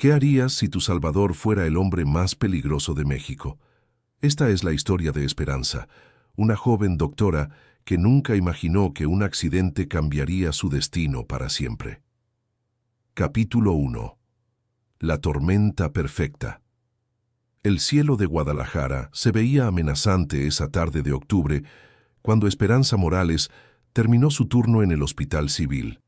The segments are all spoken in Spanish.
¿Qué harías si tu Salvador fuera el hombre más peligroso de México? Esta es la historia de Esperanza, una joven doctora que nunca imaginó que un accidente cambiaría su destino para siempre. Capítulo 1. La tormenta perfecta. El cielo de Guadalajara se veía amenazante esa tarde de octubre cuando Esperanza Morales terminó su turno en el Hospital Civil.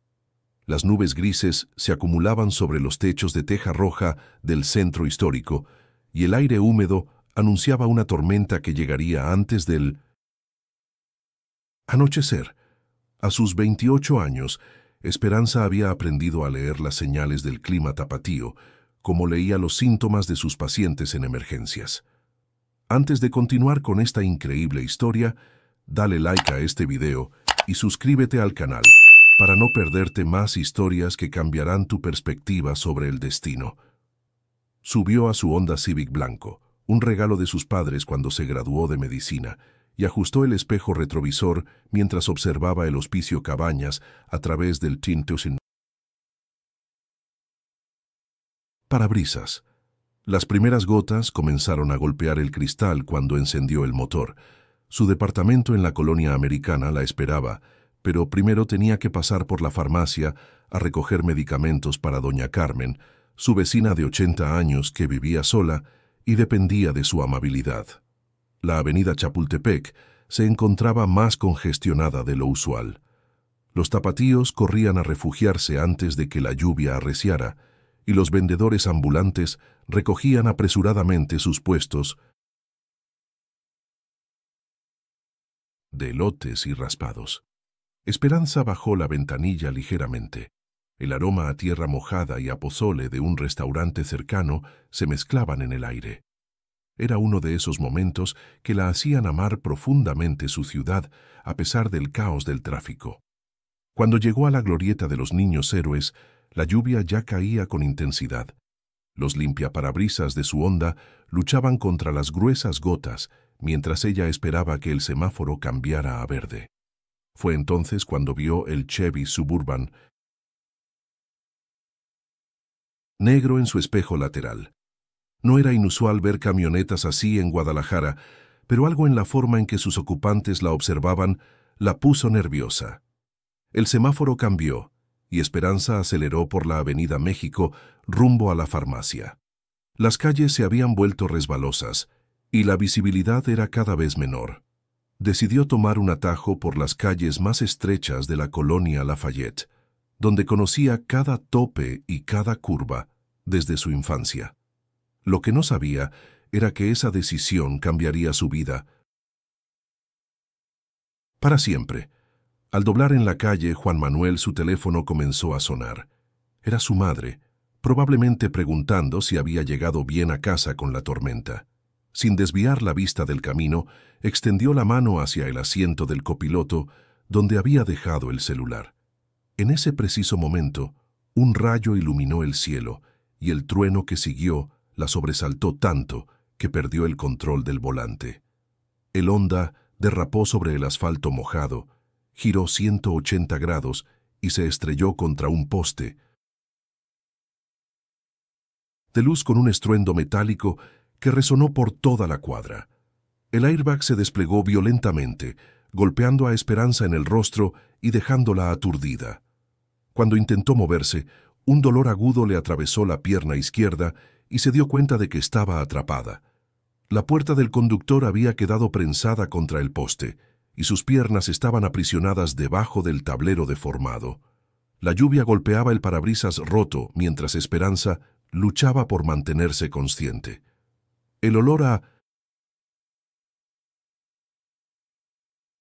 Las nubes grises se acumulaban sobre los techos de teja roja del centro histórico y el aire húmedo anunciaba una tormenta que llegaría antes del anochecer. A sus 28 años, Esperanza había aprendido a leer las señales del clima tapatío, como leía los síntomas de sus pacientes en emergencias. Antes de continuar con esta increíble historia, dale like a este video y suscríbete al canal para no perderte más historias que cambiarán tu perspectiva sobre el destino. Subió a su Honda Civic blanco, un regalo de sus padres cuando se graduó de medicina, y ajustó el espejo retrovisor mientras observaba el Hospicio Cabañas a través del tinto sin parabrisas. Las primeras gotas comenzaron a golpear el cristal cuando encendió el motor. Su departamento en la colonia americana la esperaba, pero primero tenía que pasar por la farmacia a recoger medicamentos para doña Carmen, su vecina de 80 años que vivía sola y dependía de su amabilidad. La avenida Chapultepec se encontraba más congestionada de lo usual. Los tapatíos corrían a refugiarse antes de que la lluvia arreciara, y los vendedores ambulantes recogían apresuradamente sus puestos de elotes y raspados. Esperanza bajó la ventanilla ligeramente. El aroma a tierra mojada y a pozole de un restaurante cercano se mezclaban en el aire. Era uno de esos momentos que la hacían amar profundamente su ciudad a pesar del caos del tráfico. Cuando llegó a la glorieta de los Niños Héroes, la lluvia ya caía con intensidad. Los limpiaparabrisas de su Honda luchaban contra las gruesas gotas mientras ella esperaba que el semáforo cambiara a verde. Fue entonces cuando vio el Chevy Suburban negro en su espejo lateral. No era inusual ver camionetas así en Guadalajara, pero algo en la forma en que sus ocupantes la observaban la puso nerviosa. El semáforo cambió y Esperanza aceleró por la Avenida México rumbo a la farmacia. Las calles se habían vuelto resbalosas y la visibilidad era cada vez menor. Decidió tomar un atajo por las calles más estrechas de la colonia Lafayette, donde conocía cada tope y cada curva desde su infancia. Lo que no sabía era que esa decisión cambiaría su vida para siempre. Al doblar en la calle Juan Manuel, su teléfono comenzó a sonar. Era su madre, probablemente preguntando si había llegado bien a casa con la tormenta. Sin desviar la vista del camino, extendió la mano hacia el asiento del copiloto, donde había dejado el celular. En ese preciso momento, un rayo iluminó el cielo, y el trueno que siguió la sobresaltó tanto que perdió el control del volante. El Honda derrapó sobre el asfalto mojado, giró 180 grados y se estrelló contra un poste de luz con un estruendo metálico que resonó por toda la cuadra. El airbag se desplegó violentamente, golpeando a Esperanza en el rostro y dejándola aturdida. Cuando intentó moverse, un dolor agudo le atravesó la pierna izquierda y se dio cuenta de que estaba atrapada. La puerta del conductor había quedado prensada contra el poste y sus piernas estaban aprisionadas debajo del tablero deformado. La lluvia golpeaba el parabrisas roto mientras Esperanza luchaba por mantenerse consciente. El olor a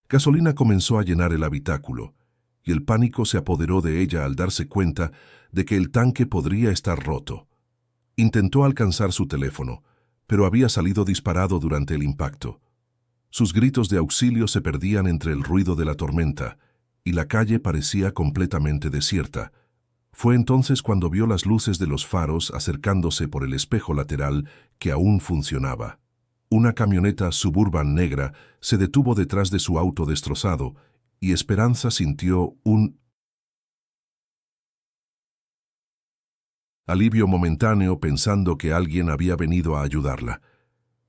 gasolina comenzó a llenar el habitáculo, y el pánico se apoderó de ella al darse cuenta de que el tanque podría estar roto. Intentó alcanzar su teléfono, pero había salido disparado durante el impacto. Sus gritos de auxilio se perdían entre el ruido de la tormenta, y la calle parecía completamente desierta. Fue entonces cuando vio las luces de los faros acercándose por el espejo lateral que aún funcionaba. Una camioneta Suburban negra se detuvo detrás de su auto destrozado y Esperanza sintió un Alivio momentáneo pensando que alguien había venido a ayudarla.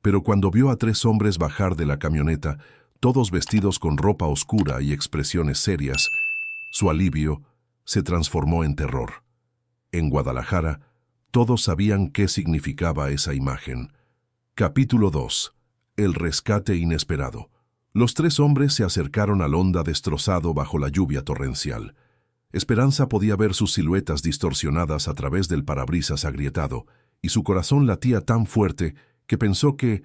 Pero cuando vio a 3 hombres bajar de la camioneta, todos vestidos con ropa oscura y expresiones serias, su alivio se transformó en terror. En Guadalajara, todos sabían qué significaba esa imagen. Capítulo 2. El rescate inesperado. Los 3 hombres se acercaron al Honda destrozado bajo la lluvia torrencial. Esperanza podía ver sus siluetas distorsionadas a través del parabrisas agrietado, y su corazón latía tan fuerte que pensó que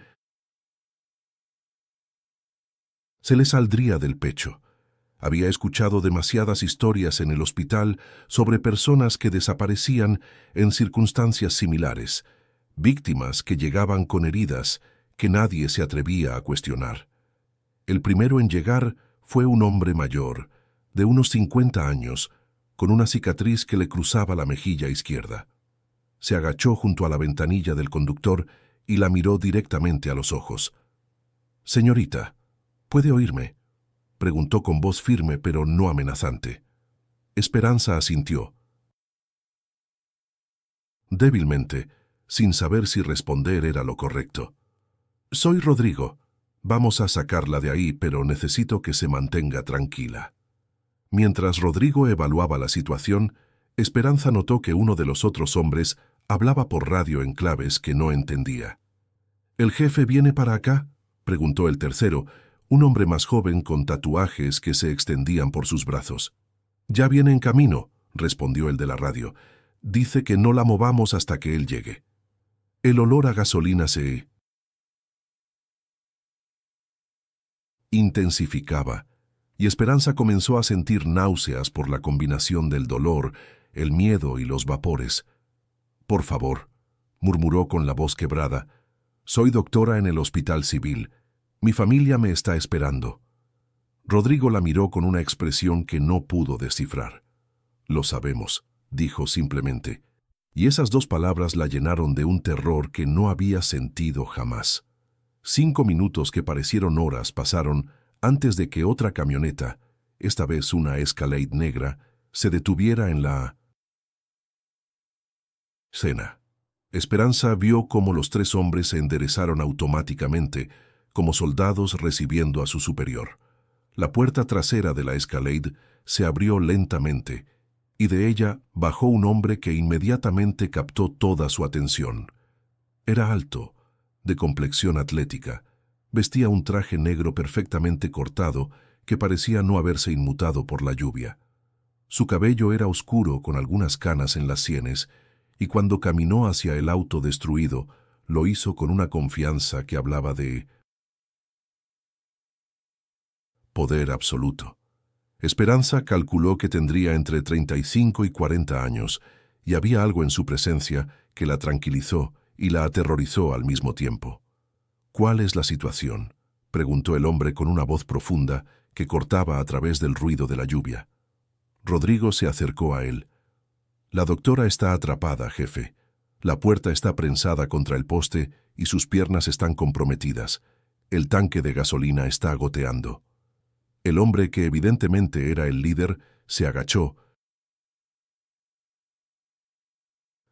se le saldría del pecho. Había escuchado demasiadas historias en el hospital sobre personas que desaparecían en circunstancias similares, víctimas que llegaban con heridas que nadie se atrevía a cuestionar. El primero en llegar fue un hombre mayor, de unos 50 años, con una cicatriz que le cruzaba la mejilla izquierda. Se agachó junto a la ventanilla del conductor y la miró directamente a los ojos. «Señorita, ¿puede oírme?», preguntó con voz firme pero no amenazante. Esperanza asintió. Débilmente, sin saber si responder era lo correcto. «Soy Rodrigo. Vamos a sacarla de ahí, pero necesito que se mantenga tranquila». Mientras Rodrigo evaluaba la situación, Esperanza notó que uno de los otros hombres hablaba por radio en claves que no entendía. «¿El jefe viene para acá?», preguntó el tercero, un hombre más joven con tatuajes que se extendían por sus brazos. «Ya viene en camino», respondió el de la radio. «Dice que no la movamos hasta que él llegue». El olor a gasolina se intensificaba, y Esperanza comenzó a sentir náuseas por la combinación del dolor, el miedo y los vapores. «Por favor», murmuró con la voz quebrada, «soy doctora en el hospital civil. Mi familia me está esperando». Rodrigo la miró con una expresión que no pudo descifrar. «Lo sabemos», dijo simplemente, y esas 2 palabras la llenaron de un terror que no había sentido jamás. 5 minutos que parecieron horas pasaron antes de que otra camioneta, esta vez una Escalade negra, se detuviera en la escena. Esperanza vio cómo los 3 hombres se enderezaron automáticamente, como soldados recibiendo a su superior. La puerta trasera de la Escalade se abrió lentamente, y de ella bajó un hombre que inmediatamente captó toda su atención. Era alto, de complexión atlética, vestía un traje negro perfectamente cortado que parecía no haberse inmutado por la lluvia. Su cabello era oscuro con algunas canas en las sienes, y cuando caminó hacia el auto destruido, lo hizo con una confianza que hablaba de poder absoluto. Esperanza calculó que tendría entre 35 y 40 años, y había algo en su presencia que la tranquilizó y la aterrorizó al mismo tiempo. «¿Cuál es la situación?», preguntó el hombre con una voz profunda que cortaba a través del ruido de la lluvia. Rodrigo se acercó a él. «La doctora está atrapada, jefe. La puerta está prensada contra el poste y sus piernas están comprometidas. El tanque de gasolina está goteando». El hombre, que evidentemente era el líder, se agachó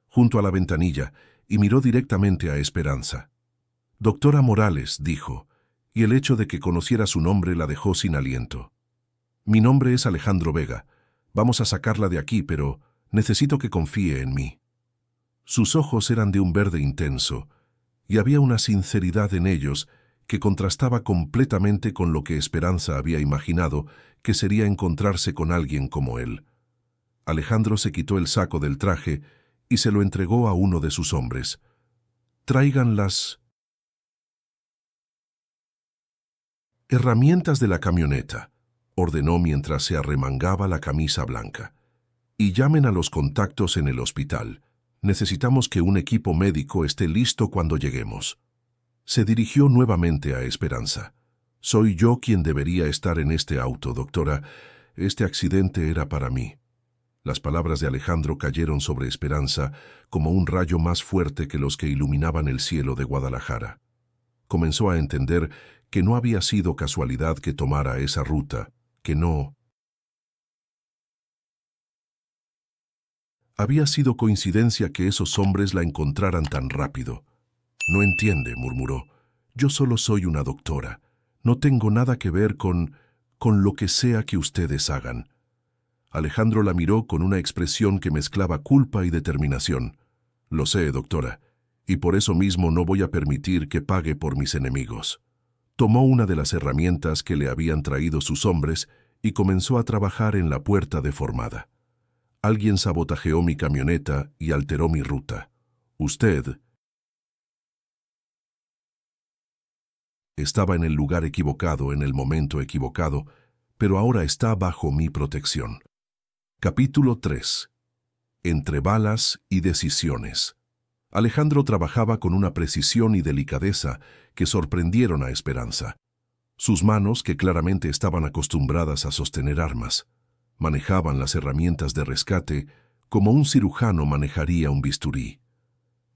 junto a la ventanilla y miró directamente a Esperanza. «Doctora Morales», dijo, y el hecho de que conociera su nombre la dejó sin aliento. «Mi nombre es Alejandro Vega. Vamos a sacarla de aquí, pero necesito que confíe en mí». Sus ojos eran de un verde intenso, y había una sinceridad en ellos que contrastaba completamente con lo que Esperanza había imaginado que sería encontrarse con alguien como él. Alejandro se quitó el saco del traje y se lo entregó a uno de sus hombres. «Traigan las herramientas de la camioneta», ordenó mientras se arremangaba la camisa blanca. «Y llamen a los contactos en el hospital. Necesitamos que un equipo médico esté listo cuando lleguemos». Se dirigió nuevamente a Esperanza. «Soy yo quien debería estar en este auto, doctora. Este accidente era para mí». Las palabras de Alejandro cayeron sobre Esperanza como un rayo más fuerte que los que iluminaban el cielo de Guadalajara. Comenzó a entender que no había sido casualidad que tomara esa ruta, que no Había sido coincidencia que esos hombres la encontraran tan rápido. «No entiende», murmuró. «Yo solo soy una doctora. No tengo nada que ver con lo que sea que ustedes hagan». Alejandro la miró con una expresión que mezclaba culpa y determinación. «Lo sé, doctora, y por eso mismo no voy a permitir que pague por mis enemigos». Tomó una de las herramientas que le habían traído sus hombres y comenzó a trabajar en la puerta deformada. «Alguien sabotajeó mi camioneta y alteró mi ruta. Usted estaba en el lugar equivocado en el momento equivocado, pero ahora está bajo mi protección». Capítulo 3. Entre balas y decisiones. Alejandro trabajaba con una precisión y delicadeza que sorprendieron a Esperanza. Sus manos, que claramente estaban acostumbradas a sostener armas, manejaban las herramientas de rescate como un cirujano manejaría un bisturí.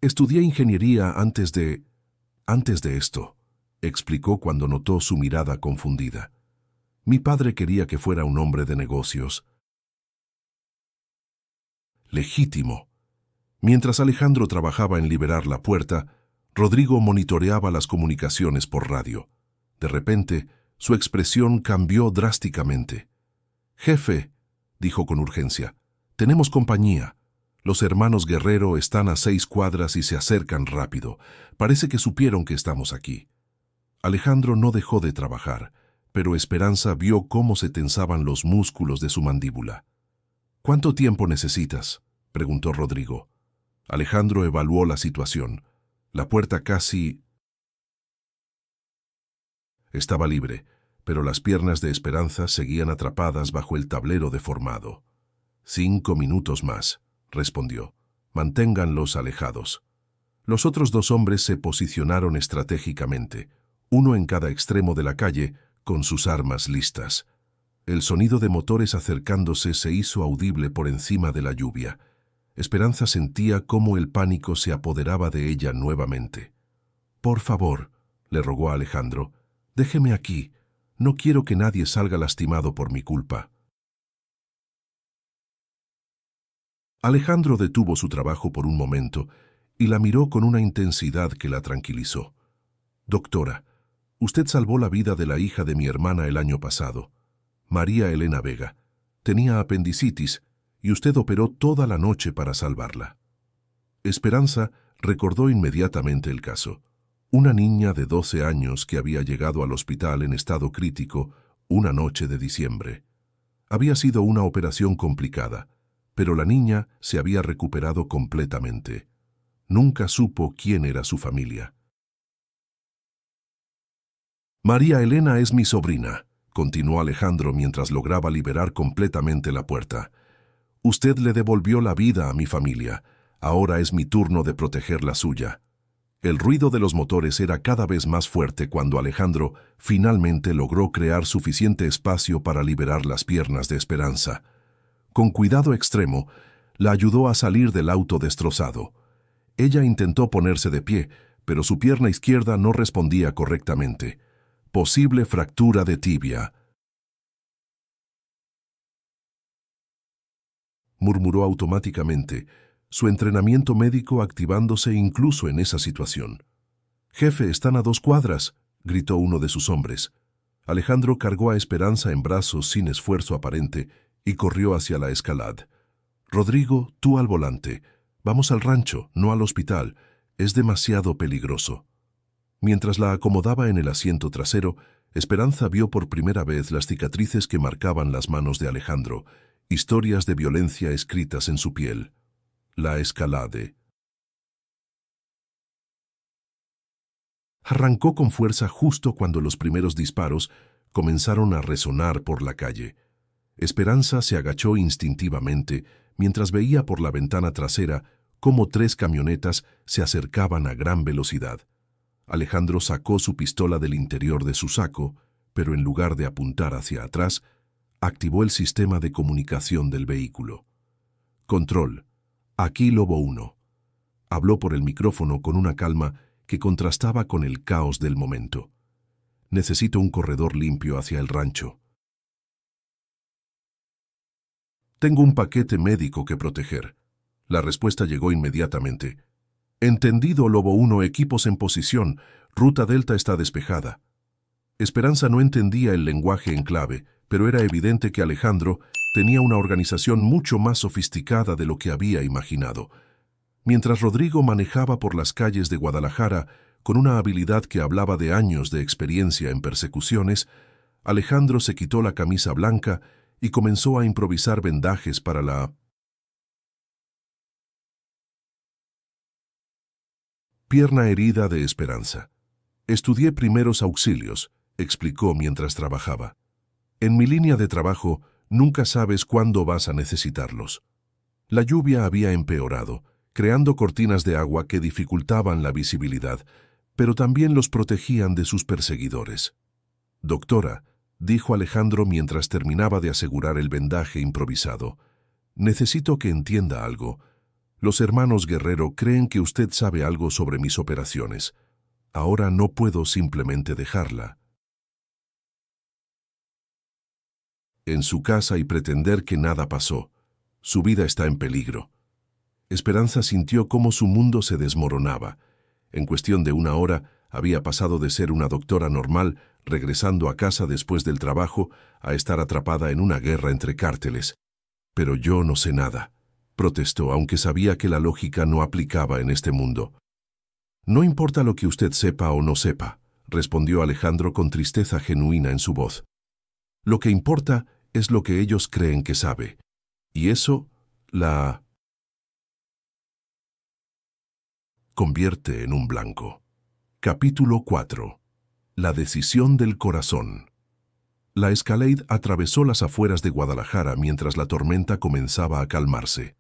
«Estudié ingeniería antes de esto», explicó cuando notó su mirada confundida. «Mi padre quería que fuera un hombre de negocios. Legítimo». Mientras Alejandro trabajaba en liberar la puerta, Rodrigo monitoreaba las comunicaciones por radio. De repente, su expresión cambió drásticamente. «Jefe», dijo con urgencia, «tenemos compañía. Los hermanos Guerrero están a 6 cuadras y se acercan rápido. Parece que supieron que estamos aquí». Alejandro no dejó de trabajar, pero Esperanza vio cómo se tensaban los músculos de su mandíbula. «¿Cuánto tiempo necesitas?», preguntó Rodrigo. Alejandro evaluó la situación. La puerta casi estaba libre, pero las piernas de Esperanza seguían atrapadas bajo el tablero deformado. «5 minutos más», respondió. «Manténganlos alejados». Los otros 2 hombres se posicionaron estratégicamente, uno en cada extremo de la calle, con sus armas listas. El sonido de motores acercándose se hizo audible por encima de la lluvia. Esperanza sentía cómo el pánico se apoderaba de ella nuevamente. «Por favor», le rogó a Alejandro, «déjeme aquí. No quiero que nadie salga lastimado por mi culpa». Alejandro detuvo su trabajo por un momento y la miró con una intensidad que la tranquilizó. «Doctora, usted salvó la vida de la hija de mi hermana el año pasado, María Elena Vega. Tenía apendicitis y usted operó toda la noche para salvarla». Esperanza recordó inmediatamente el caso. Una niña de 12 años que había llegado al hospital en estado crítico una noche de diciembre. Había sido una operación complicada, pero la niña se había recuperado completamente. Nunca supo quién era su familia. «María Elena es mi sobrina», continuó Alejandro mientras lograba liberar completamente la puerta. «Usted le devolvió la vida a mi familia. Ahora es mi turno de proteger la suya». El ruido de los motores era cada vez más fuerte cuando Alejandro finalmente logró crear suficiente espacio para liberar las piernas de Esperanza. Con cuidado extremo, la ayudó a salir del auto destrozado. Ella intentó ponerse de pie, pero su pierna izquierda no respondía correctamente. Posible fractura de tibia, murmuró automáticamente, su entrenamiento médico activándose incluso en esa situación. «Jefe, están a 2 cuadras», gritó uno de sus hombres. Alejandro cargó a Esperanza en brazos sin esfuerzo aparente y corrió hacia la escalada. «Rodrigo, tú al volante. Vamos al rancho, no al hospital. Es demasiado peligroso». Mientras la acomodaba en el asiento trasero, Esperanza vio por primera vez las cicatrices que marcaban las manos de Alejandro, historias de violencia escritas en su piel. La escalade. Arrancó con fuerza justo cuando los primeros disparos comenzaron a resonar por la calle. Esperanza se agachó instintivamente mientras veía por la ventana trasera cómo 3 camionetas se acercaban a gran velocidad. Alejandro sacó su pistola del interior de su saco, pero en lugar de apuntar hacia atrás, activó el sistema de comunicación del vehículo. «Control, aquí Lobo 1». Habló por el micrófono con una calma que contrastaba con el caos del momento. «Necesito un corredor limpio hacia el rancho. Tengo un paquete médico que proteger. La respuesta llegó inmediatamente. Entendido, Lobo 1, equipos en posición. Ruta Delta está despejada. Esperanza no entendía el lenguaje en clave, pero era evidente que Alejandro tenía una organización mucho más sofisticada de lo que había imaginado. Mientras Rodrigo manejaba por las calles de Guadalajara con una habilidad que hablaba de años de experiencia en persecuciones, Alejandro se quitó la camisa blanca y comenzó a improvisar vendajes para la pierna herida de Esperanza. Estudié primeros auxilios, explicó mientras trabajaba. En mi línea de trabajo, nunca sabes cuándo vas a necesitarlos. La lluvia había empeorado, creando cortinas de agua que dificultaban la visibilidad, pero también los protegían de sus perseguidores. Doctora, dijo Alejandro mientras terminaba de asegurar el vendaje improvisado, necesito que entienda algo. Los hermanos Guerrero creen que usted sabe algo sobre mis operaciones. Ahora no puedo simplemente dejarla en su casa y pretender que nada pasó. Su vida está en peligro. Esperanza sintió cómo su mundo se desmoronaba. En cuestión de una hora, había pasado de ser una doctora normal, regresando a casa después del trabajo, a estar atrapada en una guerra entre cárteles. Pero yo no sé nada, protestó, aunque sabía que la lógica no aplicaba en este mundo. No importa lo que usted sepa o no sepa, respondió Alejandro con tristeza genuina en su voz. Lo que importa es lo que ellos creen que sabe. Y eso la convierte en un blanco. Capítulo 4. La decisión del corazón. La Escalade atravesó las afueras de Guadalajara mientras la tormenta comenzaba a calmarse.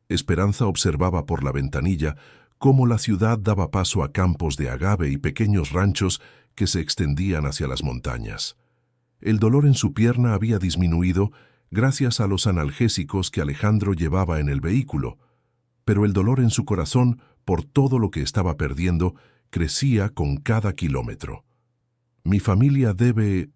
Esperanza observaba por la ventanilla cómo la ciudad daba paso a campos de agave y pequeños ranchos que se extendían hacia las montañas. El dolor en su pierna había disminuido gracias a los analgésicos que Alejandro llevaba en el vehículo, pero el dolor en su corazón, por todo lo que estaba perdiendo, crecía con cada kilómetro. Mi familia debe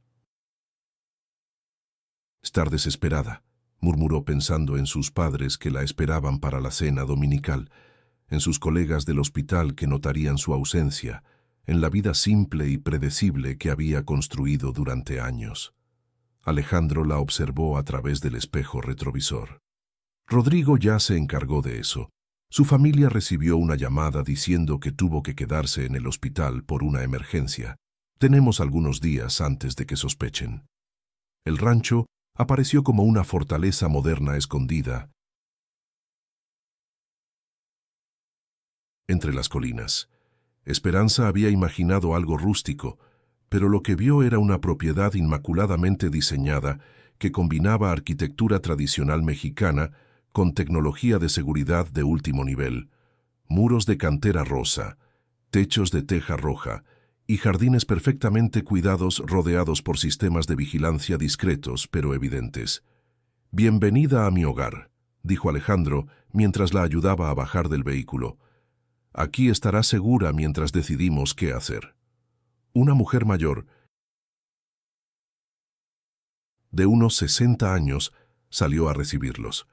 estar desesperada, murmuró pensando en sus padres que la esperaban para la cena dominical, en sus colegas del hospital que notarían su ausencia, en la vida simple y predecible que había construido durante años. Alejandro la observó a través del espejo retrovisor. Rodrigo ya se encargó de eso. Su familia recibió una llamada diciendo que tuvo que quedarse en el hospital por una emergencia. Tenemos algunos días antes de que sospechen. El rancho apareció como una fortaleza moderna escondida entre las colinas. Esperanza había imaginado algo rústico, pero lo que vio era una propiedad inmaculadamente diseñada que combinaba arquitectura tradicional mexicana con tecnología de seguridad de último nivel, muros de cantera rosa, techos de teja roja y jardines perfectamente cuidados rodeados por sistemas de vigilancia discretos pero evidentes. «Bienvenida a mi hogar», dijo Alejandro mientras la ayudaba a bajar del vehículo. «Aquí estará segura mientras decidimos qué hacer». Una mujer mayor, de unos 60 años, salió a recibirlos.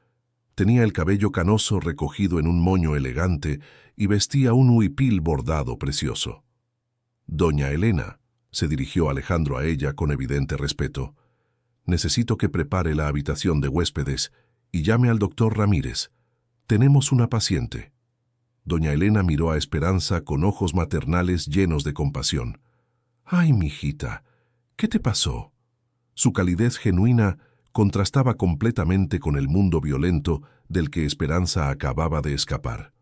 Tenía el cabello canoso recogido en un moño elegante y vestía un huipil bordado precioso. «Doña Elena», se dirigió Alejandro a ella con evidente respeto, «necesito que prepare la habitación de huéspedes y llame al doctor Ramírez. Tenemos una paciente». Doña Elena miró a Esperanza con ojos maternales llenos de compasión. «Ay, mijita, ¿qué te pasó?». Su calidez genuina contrastaba completamente con el mundo violento del que Esperanza acababa de escapar.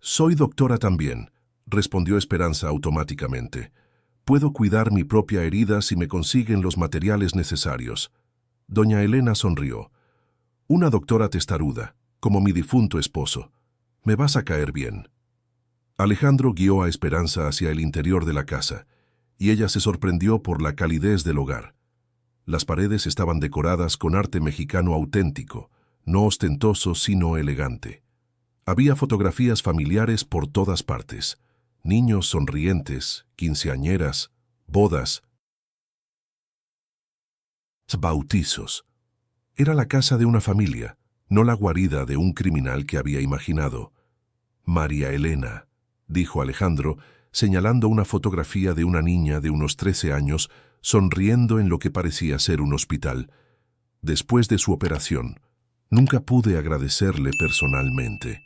«Soy doctora también», respondió Esperanza automáticamente. «Puedo cuidar mi propia herida si me consiguen los materiales necesarios». Doña Elena sonrió. «Una doctora testaruda, como mi difunto esposo. Me vas a caer bien». Alejandro guió a Esperanza hacia el interior de la casa, y ella se sorprendió por la calidez del hogar. Las paredes estaban decoradas con arte mexicano auténtico, no ostentoso sino elegante. Había fotografías familiares por todas partes, niños sonrientes, quinceañeras, bodas, bautizos. Era la casa de una familia, no la guarida de un criminal que había imaginado. María Elena, dijo Alejandro, señalando una fotografía de una niña de unos 13 años sonriendo en lo que parecía ser un hospital. Después de su operación, nunca pude agradecerle personalmente.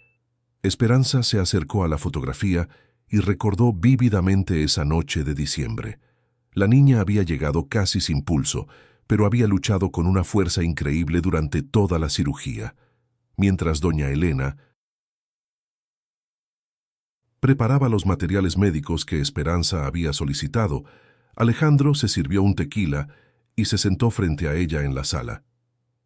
Esperanza se acercó a la fotografía y recordó vívidamente esa noche de diciembre. La niña había llegado casi sin pulso, pero había luchado con una fuerza increíble durante toda la cirugía. Mientras doña Elena preparaba los materiales médicos que Esperanza había solicitado, Alejandro se sirvió un tequila y se sentó frente a ella en la sala.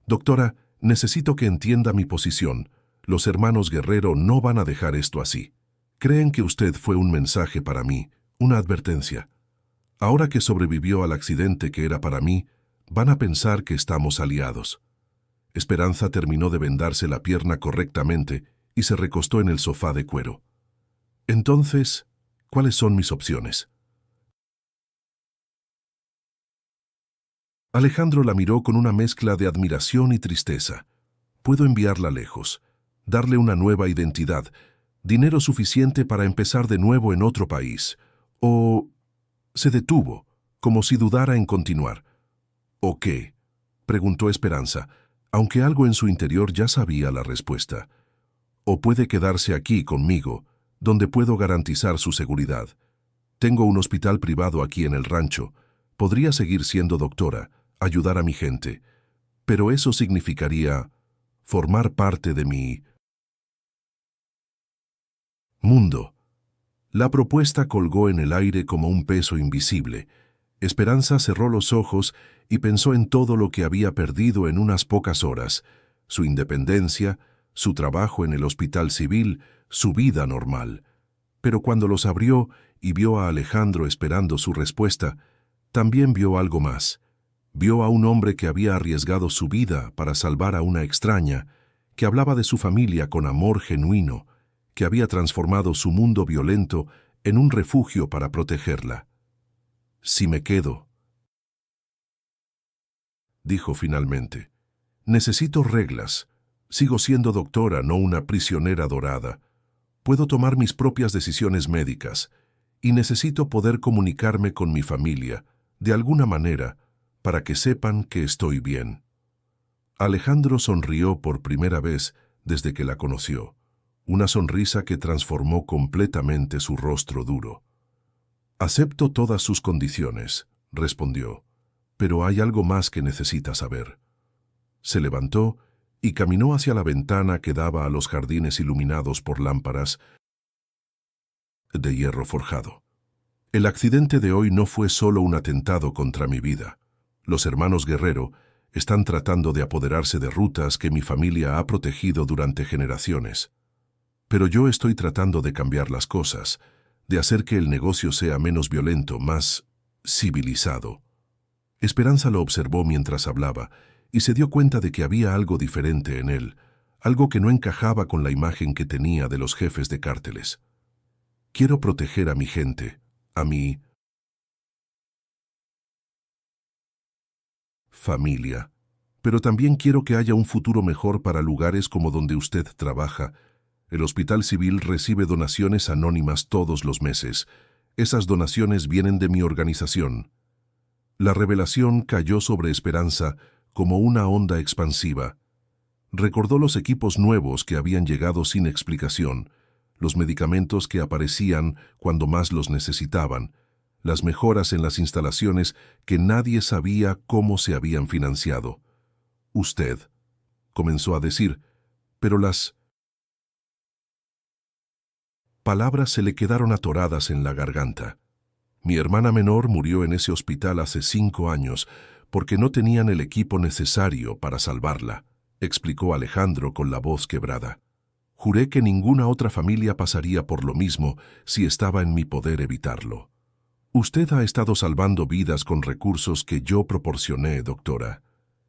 «Doctora, necesito que entienda mi posición. Los hermanos Guerrero no van a dejar esto así. Creen que usted fue un mensaje para mí, una advertencia. Ahora que sobrevivió al accidente que era para mí, van a pensar que estamos aliados». Esperanza terminó de vendarse la pierna correctamente y se recostó en el sofá de cuero. «Entonces, ¿cuáles son mis opciones?» Alejandro la miró con una mezcla de admiración y tristeza. «Puedo enviarla lejos, darle una nueva identidad, dinero suficiente para empezar de nuevo en otro país. O...» Se detuvo, como si dudara en continuar. «¿O qué?», preguntó Esperanza, aunque algo en su interior ya sabía la respuesta. «O puede quedarse aquí conmigo, donde puedo garantizar su seguridad. Tengo un hospital privado aquí en el rancho. Podría seguir siendo doctora, ayudar a mi gente. Pero eso significaría formar parte de mi mundo». La propuesta colgó en el aire como un peso invisible. Esperanza cerró los ojos y pensó en todo lo que había perdido en unas pocas horas: su independencia, su trabajo en el hospital civil, su vida normal. Pero cuando los abrió y vio a Alejandro esperando su respuesta, también vio algo más. Vio a un hombre que había arriesgado su vida para salvar a una extraña, que hablaba de su familia con amor genuino, que había transformado su mundo violento en un refugio para protegerla. «Si me quedo», dijo finalmente, «necesito reglas. Sigo siendo doctora, no una prisionera dorada. Puedo tomar mis propias decisiones médicas y necesito poder comunicarme con mi familia, de alguna manera, para que sepan que estoy bien». Alejandro sonrió por primera vez desde que la conoció, una sonrisa que transformó completamente su rostro duro. «Acepto todas sus condiciones», respondió, «pero hay algo más que necesita saber». Se levantó y caminó hacia la ventana que daba a los jardines iluminados por lámparas de hierro forjado. «El accidente de hoy no fue solo un atentado contra mi vida. Los hermanos Guerrero están tratando de apoderarse de rutas que mi familia ha protegido durante generaciones. Pero yo estoy tratando de cambiar las cosas, de hacer que el negocio sea menos violento, más civilizado». Esperanza lo observó mientras hablaba y se dio cuenta de que había algo diferente en él, algo que no encajaba con la imagen que tenía de los jefes de cárteles. «Quiero proteger a mi gente, a mi familia, pero también quiero que haya un futuro mejor para lugares como donde usted trabaja. El Hospital Civil recibe donaciones anónimas todos los meses. Esas donaciones vienen de mi organización». La revelación cayó sobre Esperanza como una onda expansiva. Recordó los equipos nuevos que habían llegado sin explicación, los medicamentos que aparecían cuando más los necesitaban, las mejoras en las instalaciones que nadie sabía cómo se habían financiado. «Usted», comenzó a decir, pero las palabras se le quedaron atoradas en la garganta. «Mi hermana menor murió en ese hospital hace 5 años porque no tenían el equipo necesario para salvarla», explicó Alejandro con la voz quebrada. «Juré que ninguna otra familia pasaría por lo mismo si estaba en mi poder evitarlo. Usted ha estado salvando vidas con recursos que yo proporcioné, doctora.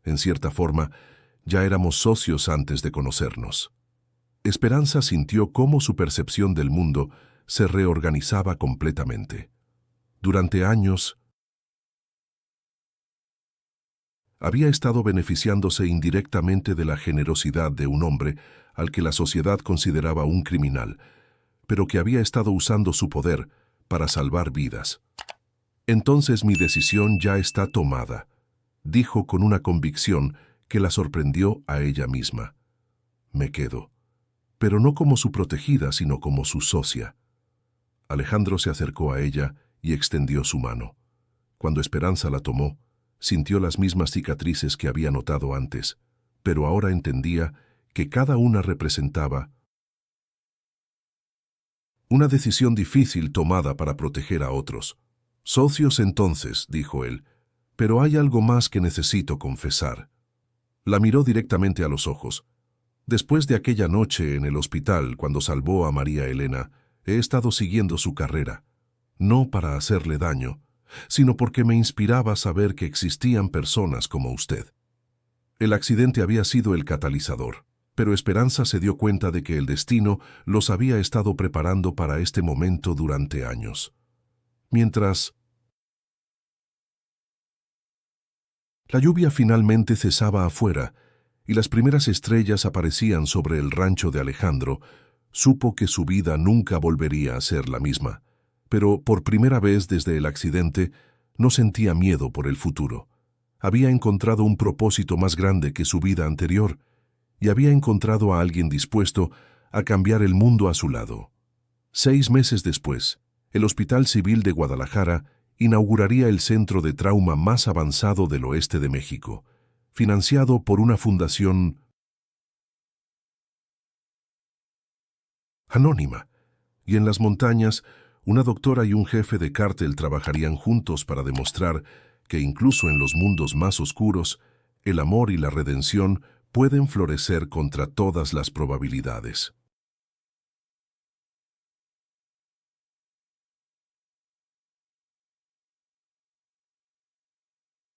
En cierta forma, ya éramos socios antes de conocernos». Esperanza sintió cómo su percepción del mundo se reorganizaba completamente. Durante años Había estado beneficiándose indirectamente de la generosidad de un hombre al que la sociedad consideraba un criminal, pero que había estado usando su poder para salvar vidas. Entonces mi decisión ya está tomada, dijo con una convicción que la sorprendió a ella misma. Me quedo, pero no como su protegida, sino como su socia. Alejandro se acercó a ella y extendió su mano. Cuando Esperanza la tomó, sintió las mismas cicatrices que había notado antes, pero ahora entendía que cada una representaba una decisión difícil tomada para proteger a otros. Socios entonces, dijo él, pero hay algo más que necesito confesar. La miró directamente a los ojos. Después de aquella noche en el hospital cuando salvó a María Elena, he estado siguiendo su carrera, no para hacerle daño, sino porque me inspiraba saber que existían personas como usted. El accidente había sido el catalizador, pero Esperanza se dio cuenta de que el destino los había estado preparando para este momento durante años. Mientras la lluvia finalmente cesaba afuera y las primeras estrellas aparecían sobre el rancho de Alejandro, supo que su vida nunca volvería a ser la misma, pero por primera vez desde el accidente no sentía miedo por el futuro. Había encontrado un propósito más grande que su vida anterior y había encontrado a alguien dispuesto a cambiar el mundo a su lado. 6 meses después, el Hospital Civil de Guadalajara inauguraría el centro de trauma más avanzado del oeste de México, financiado por una fundación anónima, y en las montañas, una doctora y un jefe de cártel trabajarían juntos para demostrar que incluso en los mundos más oscuros, el amor y la redención pueden florecer contra todas las probabilidades.